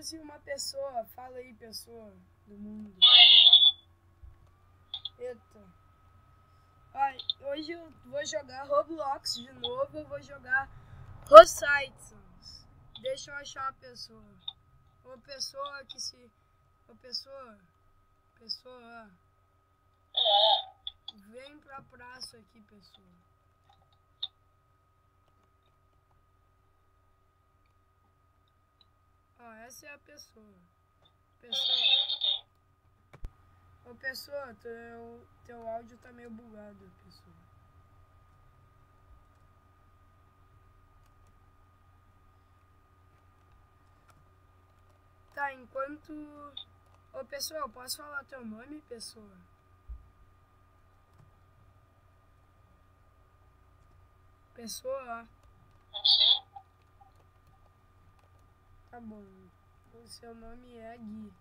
trouxe uma pessoa. Fala aí, pessoa do mundo. Eita. Ai, hoje eu vou jogar Roblox de novo. Eu vou jogar Rossitans. Deixa eu achar a pessoa. Ô pessoa que se... Ô pessoa... Pessoa... Vem pra praça aqui, pessoa. Ó, essa é a pessoa. Pessoa... Ô pessoa, teu áudio tá meio bugado, pessoa. Tá, enquanto... Ô pessoa, eu posso falar teu nome, pessoa? Pessoa? Tá bom. O seu nome é Gui.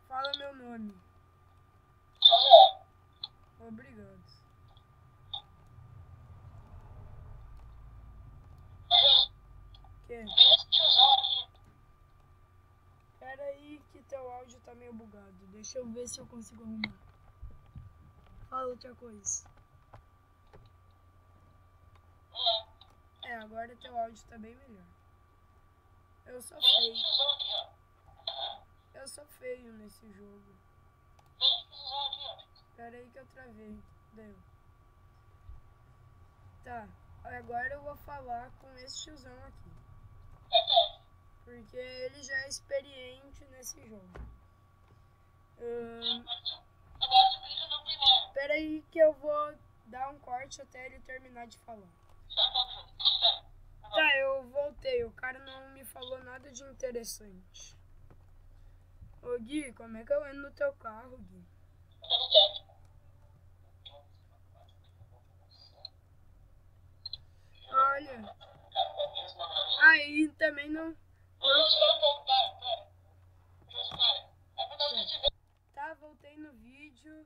Fala meu nome. Obrigado. Que? Pera aí que teu áudio tá meio bugado. Deixa eu ver se eu consigo arrumar. Fala outra coisa. É, agora teu áudio tá bem melhor. Eu sou feio. Eu sou feio nesse jogo. Pera aí que eu travei. Deu. Tá, agora eu vou falar com esse tiozão aqui. Porque ele já é experiente nesse jogo. Pera aí que eu vou dar um corte até ele terminar de falar. Tá, eu voltei. O cara não me falou nada de interessante. Ô Gui, como é que eu ando no teu carro, Gui? Olha. Aí também não... Tá, voltei no vídeo.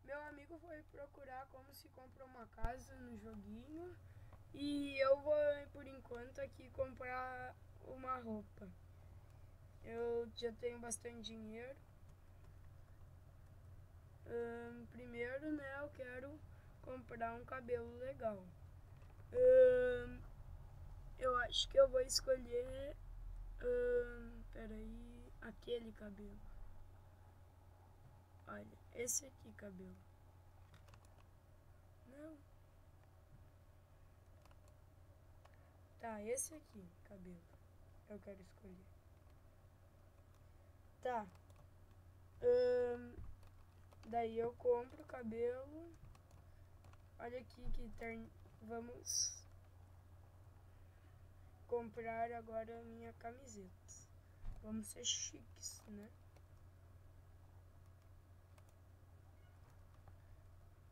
Meu amigo foi procurar como se compra uma casa no joguinho. E eu vou, por enquanto, aqui comprar uma roupa. Eu já tenho bastante dinheiro. Primeiro, né, eu quero comprar um cabelo legal. Eu acho que eu vou escolher... peraí... Aquele cabelo. Olha, esse aqui cabelo. Não. Tá, esse aqui cabelo. Eu quero escolher. Tá. Daí eu compro o cabelo. Olha aqui que vamos comprar agora a minha camiseta. Vamos ser chiques, né?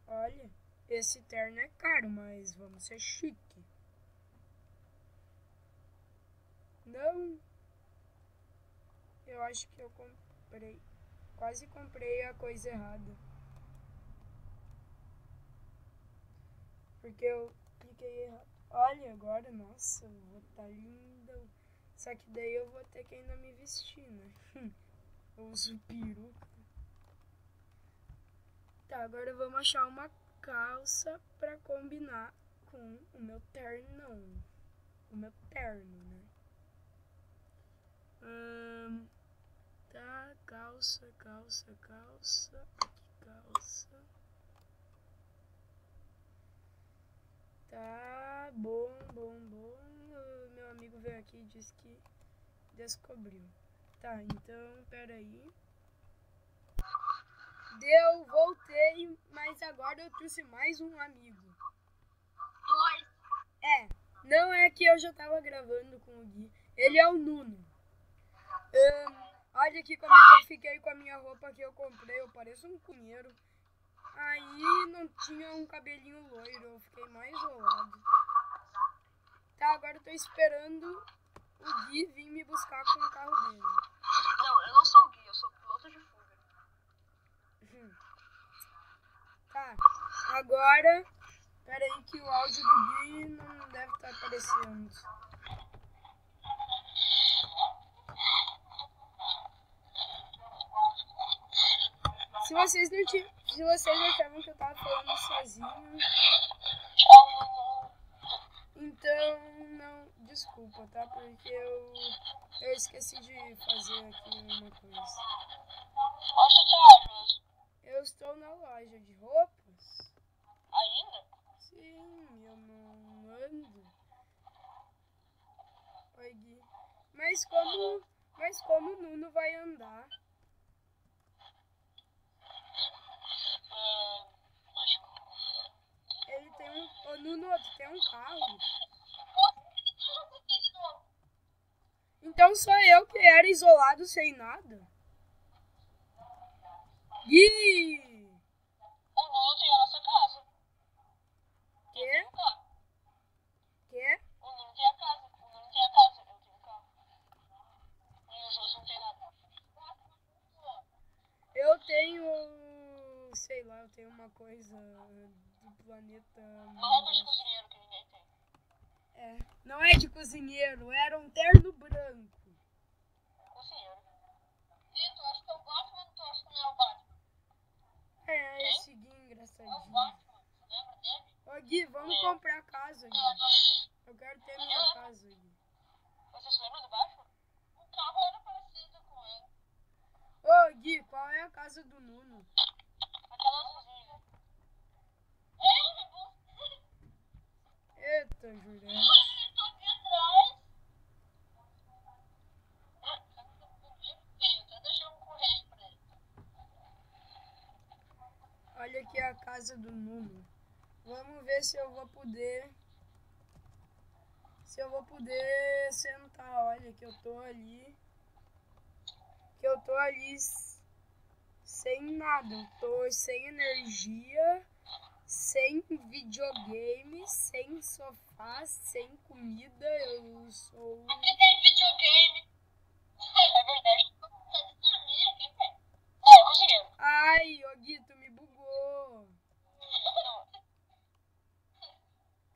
Olha, esse terno é caro, mas vamos ser chique. Não. Eu acho que eu comprei. Quase comprei a coisa errada. Porque eu cliquei errado. Olha agora, nossa, eu vou estar linda. Só que daí eu vou ter que ainda me vestir, né? Eu uso peruca. Tá, agora vamos achar uma calça pra combinar com o meu ternão. O meu terno, né? Tá, calça. Aqui, calça. Tá, bom. Meu amigo veio aqui e disse que descobriu. Tá, então, peraí. Deu, voltei, mas agora eu trouxe mais um amigo. É, não é que eu já tava gravando com o Gui. Ele é o Nuno. Olha aqui como é que eu fiquei com a minha roupa que eu comprei. Eu pareço um cunheiro. Aí não tinha um cabelinho loiro. Eu fiquei mais isolado. Tá, agora eu tô esperando o Gui vir me buscar com o carro dele. Não, eu não sou o Gui, eu sou piloto de fuga. Tá, agora... Pera aí que o áudio do Gui não deve estar aparecendo. Se vocês não achavam que eu tava falando sozinho, então não, desculpa, tá? Porque eu esqueci de fazer aqui uma coisa. Eu estou na loja de roupas. Ainda? Sim, eu não ando. Oi, Gui. Mas como o Nuno vai andar? Ele tem um... Ô, Nuno, tu tem um carro? Então sou eu que era isolado sem nada? Gui! O Nuno tem a nossa casa. Quê? Quê? O Nuno tem a casa. O Nuno tem a casa. Eu tenho o carro. E os outros não tem nada. Eu tenho... Sei lá, eu tenho uma coisa do planeta... Uma roupa de cozinheiro que ninguém tem. É, não é de cozinheiro, era um terno branco. Cozinheiro. E tu acha que eu gosto, mas tu acha que não é o Batman? É, esse Gui É o engraçadinho. Batman. Lembra dele? Ô Gui, vamos comprar casa, Gui. Eu quero ter minha casa, Gui. Você se lembra do Batman? O carro era parecido com ele. Ô Gui, qual é a casa do Nuno? Aquela azulzinha. Ei, você... Eita, Juliette. Eu tô aqui atrás. Eu deixei um correio pra ele. Olha aqui a casa do Nuno. Vamos ver se eu vou poder... Se eu vou poder sentar. Olha que eu tô ali... Que eu tô ali sem nada. Eu tô sem energia, sem videogame, sem sofá, sem comida. Eu sou... Aqui tem videogame. É verdade. Você dormir aqui, velho. Não, cozinheiro. Ai, ô Gui, tu me bugou.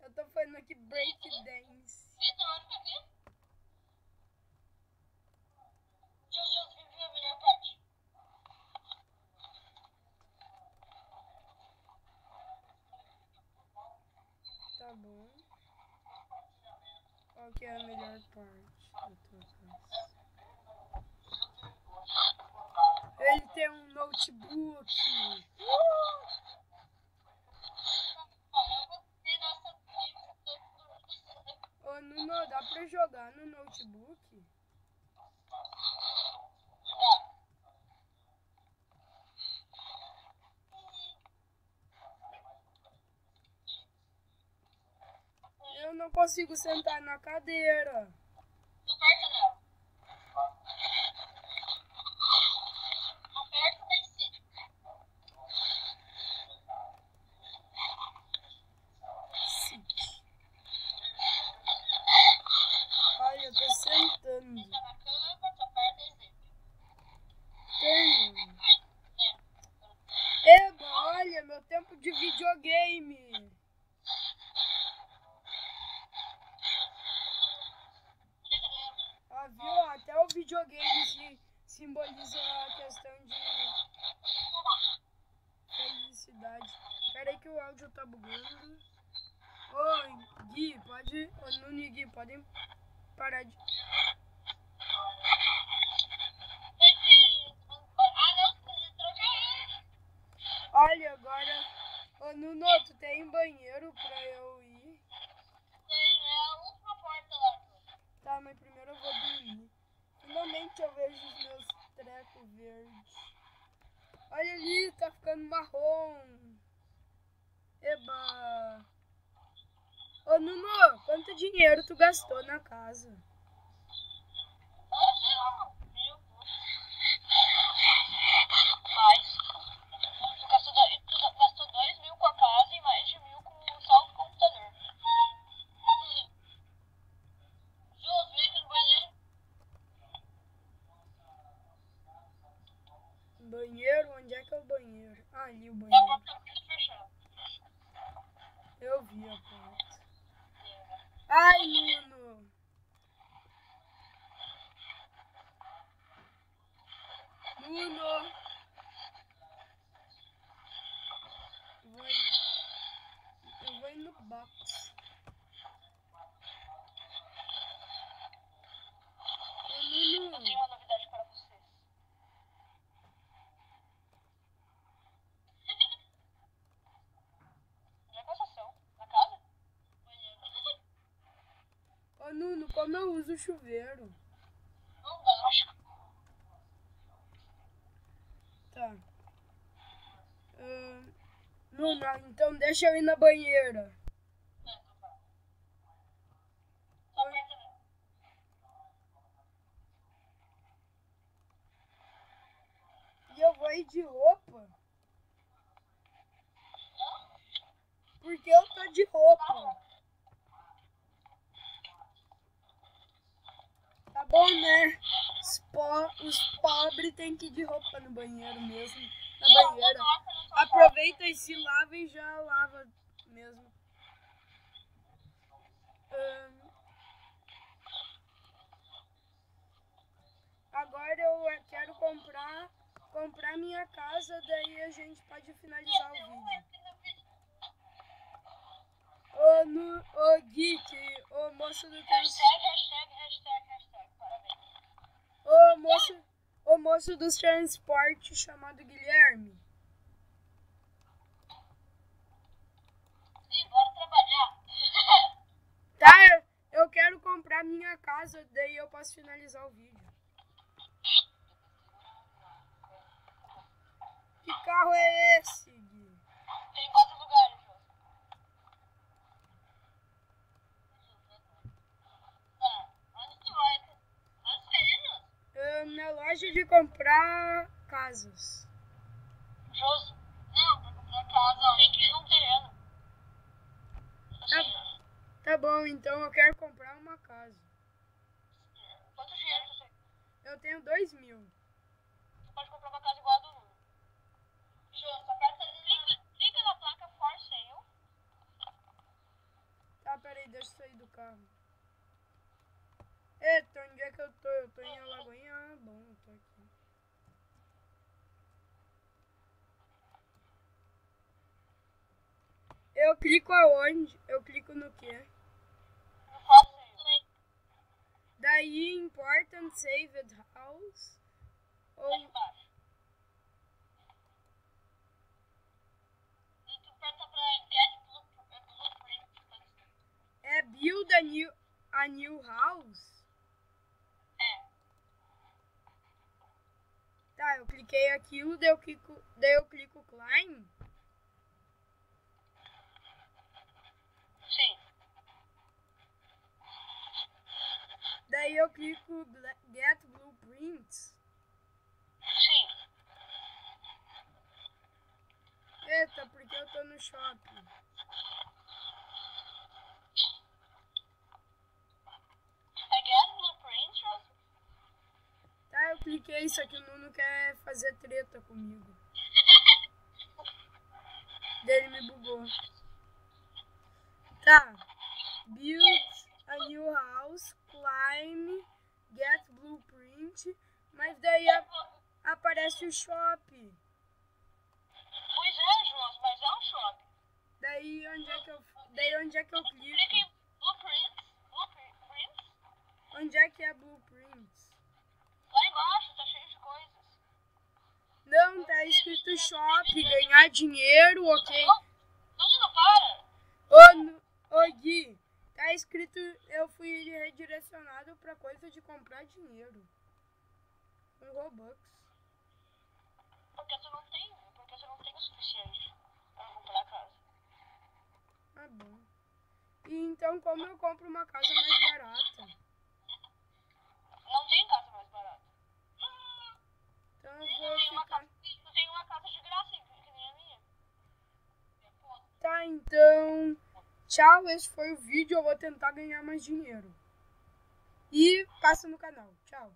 Eu tô fazendo aqui breakdance. Então, olha pra aqui. Jesus viveu a melhor parte. Tá bom. Qual que é a melhor parte da tua casa? Ele tem um notebook. Ô, Nuno, dá pra jogar no notebook? Eu não consigo sentar na cadeira. Aperta nela. Aperta daí sim. Sim. Olha, eu tô sentando. Tá na cama, tu aperta e zip. Tenho. É. Eba, olha, meu tempo de videogame. Ó, viu? Até o videogame simboliza a questão de felicidade. Pera aí que o áudio tá bugando. Ô, Gui, pode... Ô, Nuno e Gui, podem parar de... Tem que... Ah, não, precisa trocar. Olha, agora... Ô, Nuno, tu tem banheiro pra eu ir? Tem, é a última porta lá. Tá, mas primeiro eu vou dormir. Finalmente eu vejo os meus trecos verdes. Olha ali, tá ficando marrom. Eba. Ô, Nuno, quanto dinheiro tu gastou na casa? Ah, sei lá, mano. 1.000. Mais. Tu gastou 2.000 com a casa e mais de 1.000 com só o computador. Jus, vem aqui no banheiro. Banheiro? Onde é que é o banheiro? Ah, ali o A banheiro. porta tá fechada. Eu vi a porta. Ai, Nuno. Nuno. Eu vou ir no box. Ô, Nuno. Eu tenho uma novidade para vocês. Onde é que vocês estão? Na casa? Ô, Nuno, como eu uso o chuveiro? Não dá. Tá. Nuno, então deixa eu ir na banheira. E eu vou ir de roupa? Porque eu tô de roupa. Tá bom, né? Os pobres têm que ir de roupa no banheiro mesmo. Na banheira. Aproveita e se lava e já lava mesmo. Agora eu quero comprar minha casa, daí a gente pode finalizar o vídeo. Ô Geek, ô moço do Hashtag, parabéns. ô moço dos transportes chamado Guilherme. Sim, bora trabalhar. Tá, eu quero comprar minha casa, daí eu posso finalizar o vídeo. Que carro é esse, Gui? Tem 4 lugares, Jô. Tá, onde tu vai? Onde você é, Jô? Na loja de comprar casas. Joso. Não, pra comprar casa, tem que ir num terreno. Tá bom, então eu quero comprar uma casa. Quanto dinheiro você tem? Eu tenho 2.000. Você pode comprar uma casa igual a do Nuno. Jô, essa carta clica na placa For Sale. Tá, peraí, deixa eu sair do carro. Eita, onde é que eu tô? Eu tô em Alagoinha? Ah, bom, eu tô aqui. Eu clico aonde? Eu clico no quê? No For Sale. Daí, Important Saved House. Lá embaixo. E tu aperta pra Get Blueprint. É Build a new House? É. Tá, eu cliquei aquilo, daí eu clico Climb. Sim. Daí eu clico Get Blueprints. Sim. Eita, porque eu tô no shopping. É Get Blueprint, Jô? Tá, eu cliquei, isso aqui o Nuno quer fazer treta comigo. Daí ele me bugou. Tá. Build a new house, climb, get blueprint. Mas daí aparece o shopping. Pois é, Jô, mas é um shopping. Daí onde é que eu clico? Clica em Blueprints. Onde é que é blueprints? Lá embaixo tá cheio de coisas. Não, tá escrito shopping, ganhar dinheiro, ok. Não, para. Ô Gui, tá escrito, eu fui redirecionado pra coisa de comprar dinheiro. Com Robux. Porque você não tem o suficiente pra comprar casa. Tá bom. E então como eu compro uma casa mais barata? Não tem casa mais barata. Então eu vou ficar... Eu tenho uma casa de graça, que nem a minha. Tá, então... Tchau, esse foi o vídeo. Eu vou tentar ganhar mais dinheiro. E passa no canal. Tchau.